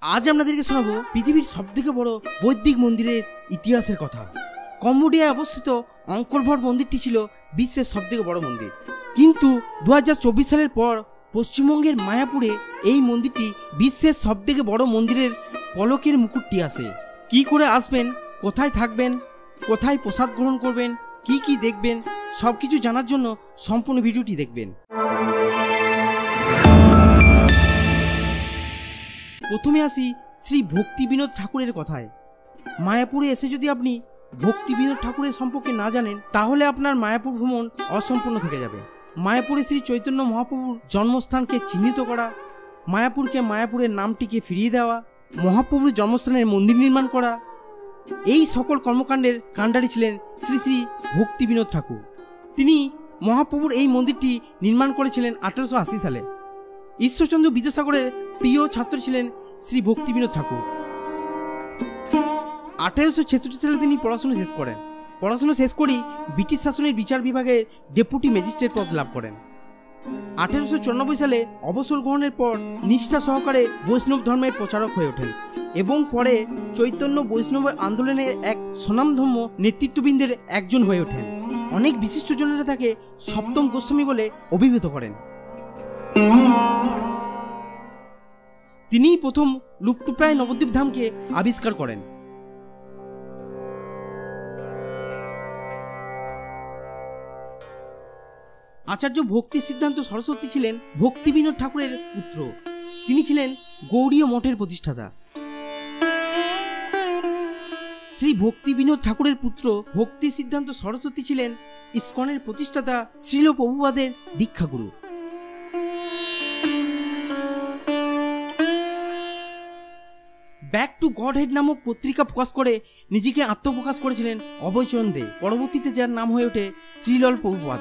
আজ আপনাদেরকে শোনাবো পৃথিবীর সবথেকে বড় বৈদিক মন্দিরের ইতিহাসের কথা। কম্বোডিয়ায় অবস্থিত অঙ্কর ভট মন্দিরটি ছিল বিশ্বের সবথেকে বড় মন্দির, কিন্তু 2024 সালের পর পশ্চিমবঙ্গের মায়াপুরে এই মন্দিরটি বিশ্বের সবথেকে বড় মন্দিরের পলকের মুকুটটি আসে। কি করে আসবেন, কোথায় থাকবেন, কোথায় প্রসাদ গ্রহণ করবেন, কি কি দেখবেন, সবকিছু জানার জন্য সম্পূর্ণ ভিডিওটি দেখবেন। প্রথমে আসি শ্রী ভক্তি বিনোদ ঠাকুরের কথায়। মায়াপুরে এসে যদি আপনি ভক্তি বিনোদ ঠাকুরের সম্পর্কে না জানেন, তাহলে আপনার মায়াপুর ভ্রমণ অসম্পূর্ণ থেকে যাবে। মায়াপুরে শ্রী চৈতন্য মহাপ্রভুর জন্মস্থানকে চিহ্নিত করা, মায়াপুরকে মায়াপুরের নামটিকে ফিরিয়ে দেওয়া, মহাপ্রভুর জন্মস্থানের মন্দির নির্মাণ করা, এই সকল কর্মকাণ্ডের কাণ্ডারি ছিলেন শ্রী শ্রী ভক্তি বিনোদ ঠাকুর। তিনি মহাপ্রভুর এই মন্দিরটি নির্মাণ করেছিলেন 1880 সালে। ঈশ্বরচন্দ্র বিদ্যাসাগরের প্রিয় ছাত্র ছিলেন শ্রী ভক্তি বিনোদ ঠাকুর। 1866 সালে তিনি পড়াশোনা শেষ করেন। পড়াশোনা শেষ করেই ব্রিটিশ শাসনের বিচার বিভাগের ডেপুটি ম্যাজিস্ট্রেট পদ লাভ করেন। 1894 সালে অবসর গ্রহণের পর নিষ্ঠা সহকারে বৈষ্ণব ধর্মের প্রচারক হয়ে ওঠেন এবং পরে চৈতন্য বৈষ্ণব আন্দোলনের এক স্বনামধন্য নেতৃত্ববৃন্দের একজন হয়ে ওঠেন। অনেক বিশিষ্টজনেরা তাকে সপ্তম গোস্বামী বলে অভিহিত করেন। তিনিই প্রথম লুপ্তপ্রায় নবদ্বীপ ধামকে আবিষ্কার করেন। আচার্য ভক্তি সিদ্ধান্ত সরস্বতী ছিলেন ভক্তি বিনোদ ঠাকুরের পুত্র। তিনি ছিলেন গৌড়ীয় মঠের প্রতিষ্ঠাতা। শ্রী ভক্তি বিনোদ ঠাকুরের পুত্র ভক্তি সিদ্ধান্ত সরস্বতী ছিলেন ইস্কনের প্রতিষ্ঠাতা শ্রীল প্রভুপাদের দীক্ষাগুরু। ব্যাক টু গড হেড নামক পত্রিকা প্রকাশ করে নিজেকে আত্মপ্রকাশ করেছিলেন অভয়চরণ দে, পরবর্তীতে যার নাম হয়ে ওঠে শ্রীল প্রভুপাদ।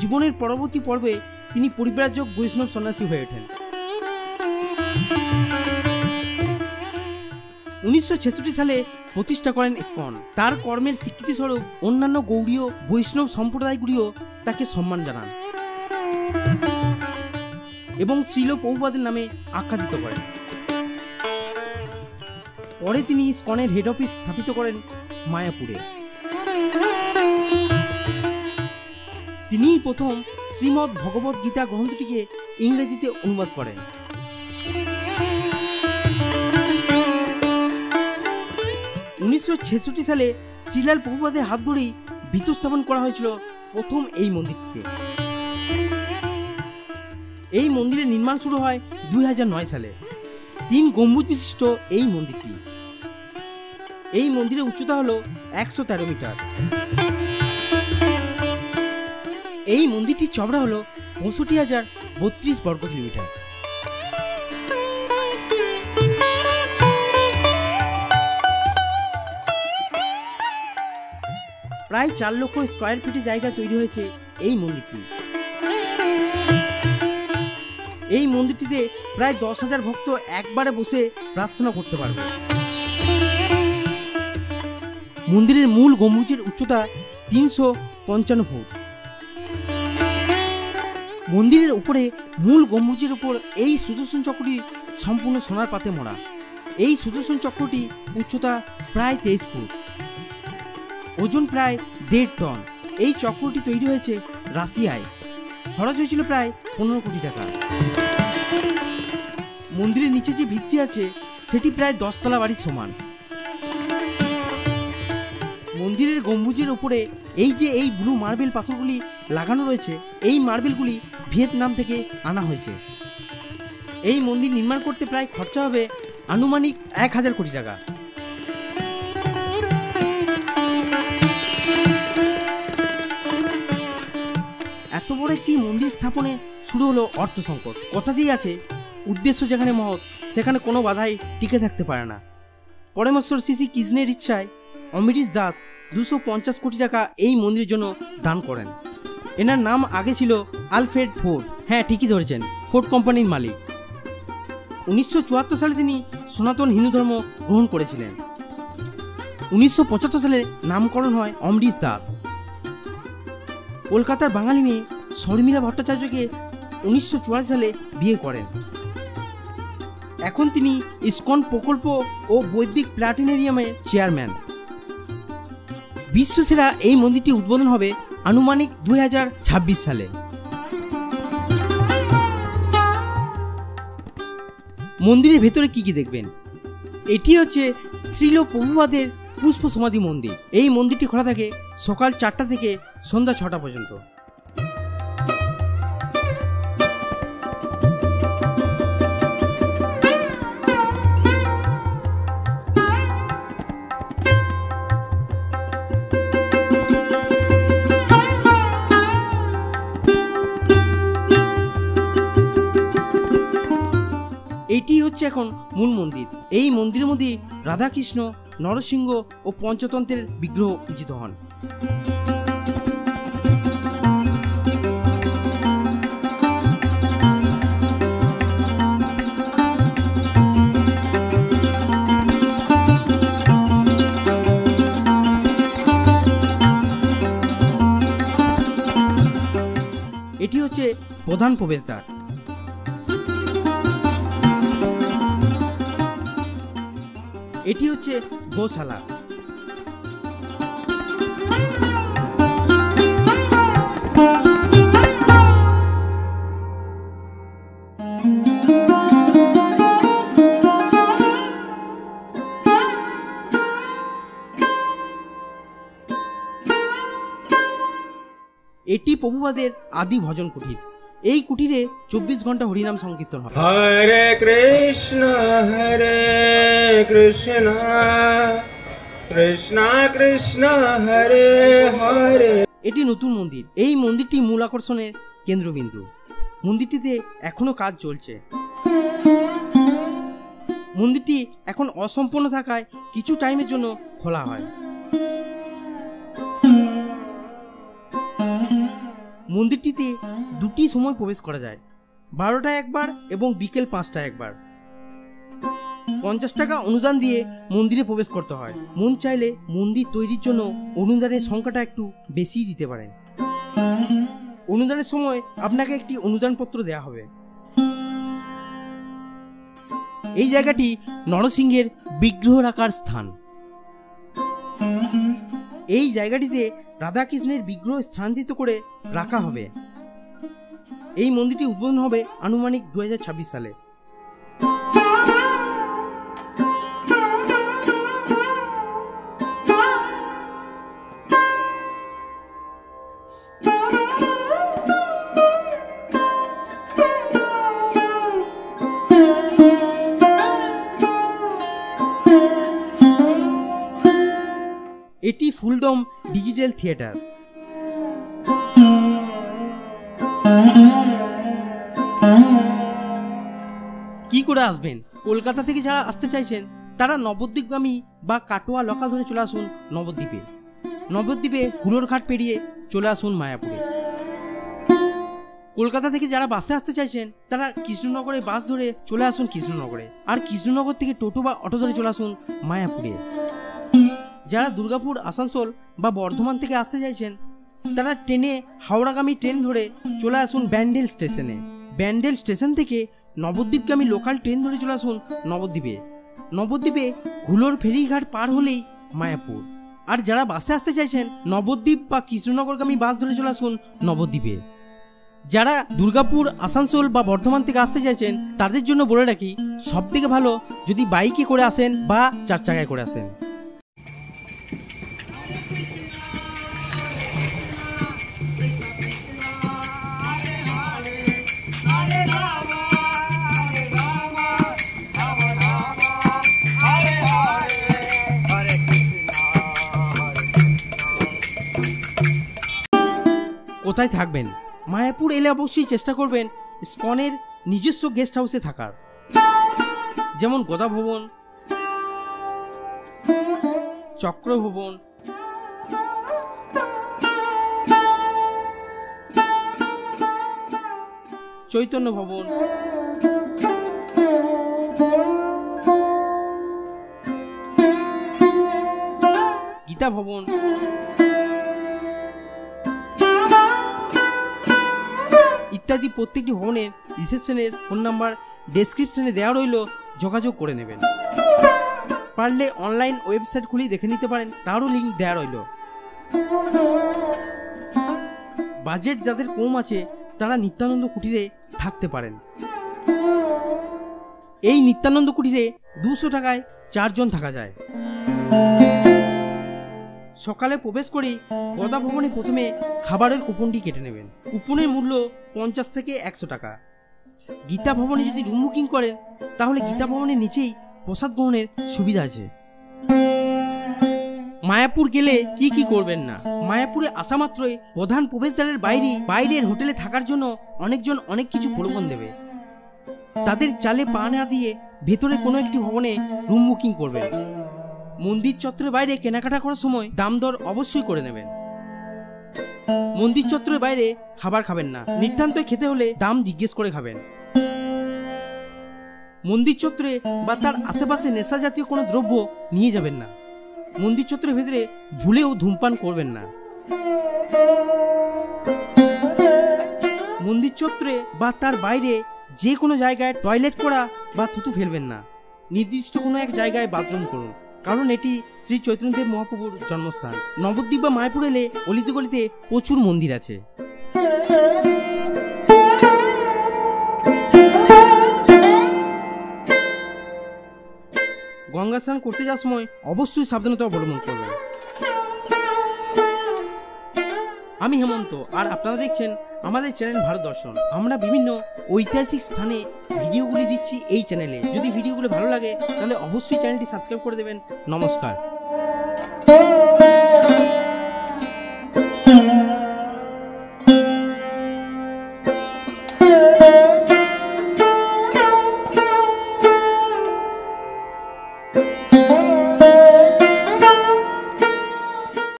জীবনের পরবর্তী পর্বে তিনি পরিব্রাজক বৈষ্ণব সন্ন্যাসী হয়ে ওঠেন। 1966 সালে প্রতিষ্ঠা করেন ইস্কন। তার কর্মের স্বীকৃতি স্বরূপ অন্যান্য গৌড়ীয় বৈষ্ণব সম্প্রদায়গুলিও তাকে সম্মান জানান এবং শ্রীল প্রভুপাদের নামে আখ্যায়িত করেন। পরে তিনি ইস্কনের হেড অফিস স্থাপিত করেন মায়াপুরে। তিনিই প্রথম শ্রীমদ্ ভগবত গীতা গ্রন্থটিকে ইংরেজিতে অনুবাদ করেন। 1966 সালে শ্রীলাল প্রভুপাদের হাত ধরেই ভিত স্থাপন করা হয়েছিল প্রথম এই মন্দিরটিতে। এই মন্দিরের নির্মাণ শুরু হয় 2009 সালে। 3 গম্বুজ বিশিষ্ট এই মন্দিরটি। এই মন্দিরের উচ্চতা হলো 113 মিটার। এই মন্দিরটির চওড়া হলো 65,032 বর্গ কিলোমিটার। প্রায় 4 লক্ষ স্কয়ার ফিটে জায়গা তৈরি হয়েছে এই মন্দিরটি। এই মন্দিরটিতে প্রায় 10,000 ভক্ত একবারে বসে প্রার্থনা করতে পারবে। মন্দিরের মূল গম্বুজের উচ্চতা 355 ফুট। মন্দিরের উপরে মূল গম্বুজের উপর এই সুদর্শন চক্রটি সম্পূর্ণ সোনার পাতে মোড়া। এই সুদর্শন চক্রটি উচ্চতা প্রায় 23 ফুট, ওজন প্রায় 1.5 টন। এই চক্রটি তৈরি হয়েছে রাশিয়ায়। খরচ হয়েছিল প্রায় 15 কোটি টাকা। মন্দিরের নিচে যে ভিত্তি আছে সেটি প্রায় 10 তলা বাড়ির সমান। মন্দিরের গম্বুজের উপরে এই ব্লু মার্বেল পাথরগুলি লাগানো রয়েছে, এই মার্বেলগুলি ভিয়েতনাম থেকে আনা হয়েছে। এই মন্দির নির্মাণ করতে প্রায় খরচা হবে আনুমানিক 1000 কোটি টাকা। এত বড় একটি মন্দির স্থাপনে শুরু হলো অর্থ সংকট। কথা দিয়ে আছে, উদ্দেশ্য যেখানে মহৎ সেখানে কোনো বাধাই টিকে থাকতে পারে না। পরমেশ্বর শ্রী শ্রী কৃষ্ণের ইচ্ছায় অমৃত দাস 250 কোটি টাকা এই মন্দিরের জন্য দান করেন। এনার নাম আগে ছিল আলফ্রেড ফোর্ড। হ্যাঁ, ঠিকই ধরেছেন, ফোর্ড কোম্পানির মালিক। 1974 সালে তিনি সনাতন হিন্দু ধর্ম গ্রহণ করেছিলেন। 1975 সালে নামকরণ হয় অমৃত দাস। কলকাতার বাঙালি মেয়ে শর্মিলা ভট্টাচার্যকে 1944 সালে বিয়ে করেন। এখন তিনি ইসকন প্রকল্প ও বৈদিক প্ল্যানেটেরিয়ামের চেয়ারম্যান। বিশ্বসেরা এই মন্দিরটি উদ্বোধন হবে আনুমানিক 2026 সালে। মন্দিরের ভেতরে কি কি দেখবেন? এটি হচ্ছে শ্রীল প্রভুপাদের পুষ্প সমাধি মন্দির। এই মন্দিরটি খোলা থাকে সকাল 4টা থেকে সন্ধ্যা 6টা পর্যন্ত। এটি হচ্ছে এখন মূল মন্দির। এই মন্দিরের মধ্যে রাধাকৃষ্ণ, নরসিংহ ও পঞ্চতন্ত্রের বিগ্রহ পূজিত হন। এটি হচ্ছে প্রধান প্রবেশদ্বার। এটি হচ্ছে গোশালা। এটি প্রভুপাদের আদি ভজন কুটির। এই কুটিরে 24 ঘন্টা হরিনাম সংকীর্তন হয়। হরে কৃষ্ণ কৃষ্ণ কৃষ্ণ হরে হরে। এটি নতুন মন্দির। এই মন্দিরটি মূল আকর্ষণের কেন্দ্রবিন্দু। মন্দিরটিতে এখনো কাজ চলছে। মন্দিরটি এখন অসম্পূর্ণ থাকায় কিছু টাইমের জন্য খোলা হয়। মন্দিরটিতে দুটি সময় প্রবেশ করা যায়, 12টায় একবার এবং বিকেল 5টায় একবার। 50 টাকা অনুদান দিয়ে মন্দিরে প্রবেশ করতে হয়। মন চাইলে মন্দির তৈরির জন্য অনুদানের সংখ্যাটা একটু বেশি দিতে পারেন। অনুদানের সময় আপনাকে একটি অনুদানপত্র দেওয়া হবে। এই জায়গাটি নরসিংহের বিগ্রহ রাখার স্থান। এই জায়গাটিতে রাধাকৃষ্ণের বিগ্রহ স্থানান্তরিত করে রাখা হবে। এই মন্দিরটি উদ্বোধন হবে আনুমানিক 2026 সালে। এটি ফুলডম ডিজিটাল থিয়েটার। কি করে আসবেন? কলকাতা থেকে যারা আসতে চাইছেন তারা নবদ্বীপগামী বা কাটোয়া লোকাল ধরে চলে আসুন নবদ্বীপে। নবদ্বীপে হুলোরঘাট পেরিয়ে চলে আসুন মায়াপুরে। কলকাতা থেকে যারা বাসে আসতে চাইছেন তারা কৃষ্ণনগরে বাস ধরে চলে আসুন কৃষ্ণনগরে। আর কৃষ্ণনগর থেকে টোটো বা অটো ধরে চলে আসুন মায়াপুরে। যারা দুর্গাপুর, আসানসোল বা বর্ধমান থেকে আসতে চাইছেন তারা ট্রেনে হাওড়াগামী ট্রেন ধরে চলে আসুন ব্যান্ডেল স্টেশনে। ব্যান্ডেল স্টেশন থেকে নবদ্বীপগামী লোকাল ট্রেন ধরে চলে আসুন নবদ্বীপে। নবদ্বীপে হুলোর ফেরিঘাট পার হলেই মায়াপুর। আর যারা বাসে আসতে চাইছেন নবদ্বীপ বা কৃষ্ণনগরগামী বাস ধরে চলে আসুন নবদ্বীপে। যারা দুর্গাপুর, আসানসোল বা বর্ধমান থেকে আসতে চাইছেন তাদের জন্য বলে রাখি, সব থেকে ভালো যদি বাইকে করে আসেন বা 4 চাকায় করে আসেন। কোথায় থাকবেন? মায়াপুর এলে অবশ্যই চেষ্টা করবেন ইসকনের নিজস্ব গেস্ট হাউসে থাকার, যেমন গদা ভবন, চক্র ভবন, চৈতন্য ভবন, গীতা ভবন, ইত্যাদি। প্রত্যেকটি ভবনের রিসেপশনের ফোন নাম্বার ডেসক্রিপশনে দেওয়া রইল, যোগাযোগ করে নেবেন। পারলে অনলাইন ওয়েবসাইট খুলেই দেখে নিতে পারেন, তারও লিঙ্ক দেওয়া রইল। বাজেট যাদের কম আছে তারা নিত্যানন্দ কুটিরে থাকতে পারেন। এই নিত্যানন্দ কুটিরে 200 টাকায় 4 জন থাকা যায়। সকালে প্রবেশ করেই গদা ভবনে প্রথমে খাবারের কুপনটি কেটে নেবেন। কুপনের মূল্য 50 থেকে 100 টাকা। গীতা ভবনে যদি রুম বুকিং করেন তাহলে গীতা ভবনের নিচেই প্রসাদ গ্রহণের সুবিধা আছে। মায়াপুর গেলে কি কি করবেন না? মায়াপুরে আসা মাত্রই প্রধান প্রবেশদ্বারের বাইরের হোটেলে থাকার জন্য অনেকজন অনেক কিছু প্রলোভন দেবে। তাদের চালে পা না দিয়ে ভেতরে কোনো একটি ভবনে রুম বুকিং করবেন। মন্দির চত্বরের বাইরে কেনাকাটা করার সময় দাম দর অবশ্যই করে নেবেন। মন্দির চত্বরের বাইরে খাবার খাবেন না, নিতান্তই খেতে হলে দাম জিজ্ঞেস করে খাবেন। মন্দির চত্বরে বা তার আশেপাশে নেশা জাতীয় কোনো দ্রব্য নিয়ে যাবেন না। মন্দির চত্বরের ভেতরে ভুলেও ধূমপান করবেন না। মন্দির চত্বরে বা তার বাইরে যে কোনো জায়গায় টয়লেট করা বা থুতু ফেলবেন না। নির্দিষ্ট কোনো এক জায়গায় বাথরুম করুন, কারণ এটি শ্রী চৈতন্যদেব মহাপ্রভুর জন্মস্থান। নবদ্বীপ বা মায়াপুর এলে অলিতে গলিতে প্রচুর মন্দির আছে। গঙ্গা স্নান করতে যাওয়ার সময় অবশ্যই সাবধানতা অবলম্বন করবেন। আমি হেমন্ত, আর আপনারা দেখছেন আমাদের চ্যানেল ভারত দর্শন। আমরা বিভিন্ন ঐতিহাসিক স্থানে ভিডিওগুলি দিচ্ছি এই চ্যানেলে। যদি ভিডিওগুলো ভালো লাগে তাহলে অবশ্যই চ্যানেলটি সাবস্ক্রাইব করে দেবেন। নমস্কার।